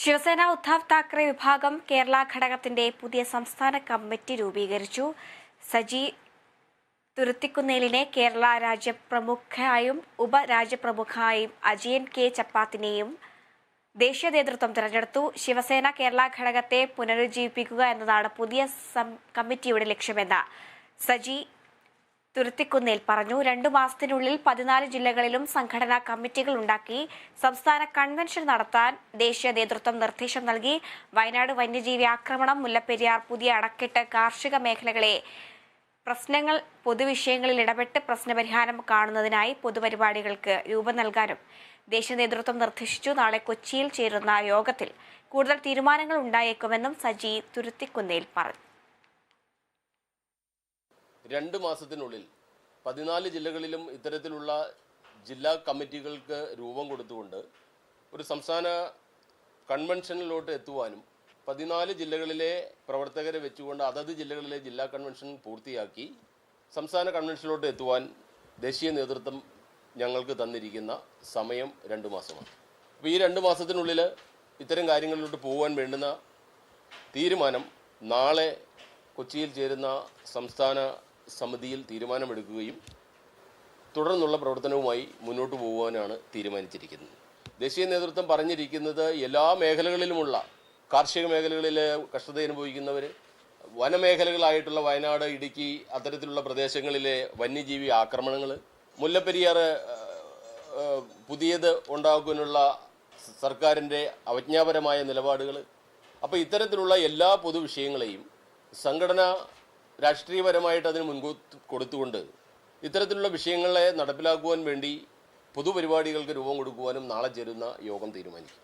ശിവസേന ഉദ്ധവ് താക്കറെ വിഭാഗം കേരള ഘടകത്തിന്റെ പുതിയ സംസ്ഥാന കമ്മിറ്റി രൂപീകരിച്ചു. സജി തുരുത്തിക്കുന്നേലിനെ കേരള രാജ്യപ്രമുഖയായും ഉപരാജ്യപ്രമുഖായും അജയൻ കെ ചപ്പാത്തിനെയും ദേശീയ നേതൃത്വം തിരഞ്ഞെടുത്തു. ശിവസേന കേരള ഘടകത്തെ പുനരുജ്ജീവിപ്പിക്കുക എന്നതാണ് പുതിയ കമ്മിറ്റിയുടെ ലക്ഷ്യമെന്ന് സജി തുരുത്തിക്കുന്നേൽ പറഞ്ഞു. 2 മാസത്തിനുള്ളിൽ 14 ജില്ലകളിലും സംഘടനാ കമ്മിറ്റികൾ ഉണ്ടാക്കി സംസ്ഥാന കൺവെൻഷൻ നടത്താൻ ദേശീയ നേതൃത്വം നിർദ്ദേശം നൽകി. വയനാട് വന്യജീവി ആക്രമണം, മുല്ലപ്പെരിയാർ പുതിയ അണക്കെട്ട്, കാർഷിക മേഖലകളെ പ്രശ്നങ്ങൾ പൊതുവിഷയങ്ങളിൽ ഇടപെട്ട് പ്രശ്നപരിഹാരം കാണുന്നതിനായി പൊതുപരിപാടികൾക്ക് രൂപം നൽകാനും ദേശീയ നേതൃത്വം നിർദ്ദേശിച്ചു. നാളെ കൊച്ചിയിൽ ചേരുന്ന യോഗത്തിൽ കൂടുതൽ തീരുമാനങ്ങൾ ഉണ്ടായേക്കുമെന്നും സജി തുരുത്തിക്കുന്നേൽ പറഞ്ഞു. 2 മാസത്തിനുള്ളിൽ 14 ജില്ലകളിലും ഇത്തരത്തിലുള്ള ജില്ലാ കമ്മിറ്റികൾക്ക് രൂപം കൊടുത്തുകൊണ്ട് ഒരു സംസ്ഥാന കൺവെൻഷനിലോട്ട് എത്തുവാനും 14 ജില്ലകളിലെ പ്രവർത്തകരെ വെച്ചുകൊണ്ട് അതത് ജില്ലകളിലെ ജില്ലാ കൺവെൻഷൻ പൂർത്തിയാക്കി സംസ്ഥാന കൺവെൻഷനിലോട്ട് എത്തുവാൻ ദേശീയ നേതൃത്വം ഞങ്ങൾക്ക് തന്നിരിക്കുന്ന സമയം 2 മാസമാണ്. അപ്പോൾ ഈ 2 മാസത്തിനുള്ളിൽ ഇത്തരം കാര്യങ്ങളിലോട്ട് പോകാൻ വേണ്ടുന്ന തീരുമാനം നാളെ കൊച്ചിയിൽ ചേരുന്ന സംസ്ഥാന സമിതിയിൽ തീരുമാനമെടുക്കുകയും തുടർന്നുള്ള പ്രവർത്തനവുമായി മുന്നോട്ട് പോകുവാനാണ് തീരുമാനിച്ചിരിക്കുന്നത്. ദേശീയ നേതൃത്വം പറഞ്ഞിരിക്കുന്നത് എല്ലാ മേഖലകളിലുമുള്ള കാർഷിക മേഖലകളിൽ കഷ്ടത അനുഭവിക്കുന്നവർ, വനമേഖലകളായിട്ടുള്ള വയനാട്, ഇടുക്കി അത്തരത്തിലുള്ള പ്രദേശങ്ങളിലെ വന്യജീവി ആക്രമണങ്ങൾ, മുല്ലപ്പെരിയാർ പുതിയത് ഉണ്ടാക്കാനുള്ള സർക്കാരിൻ്റെ അവജ്ഞാപരമായ നിലപാടുകൾ, അപ്പോൾ ഇത്തരത്തിലുള്ള എല്ലാ പൊതുവിഷയങ്ങളെയും സംഘടന രാഷ്ട്രീയപരമായിട്ട് അതിന് മുൻകൂർ കൊടുത്തുകൊണ്ട് ഇത്തരത്തിലുള്ള വിഷയങ്ങളെ നടപ്പിലാക്കുവാൻ വേണ്ടി പൊതുപരിപാടികൾക്ക് രൂപം കൊടുക്കുവാനും നാളെ ചേരുന്ന യോഗം തീരുമാനിക്കും.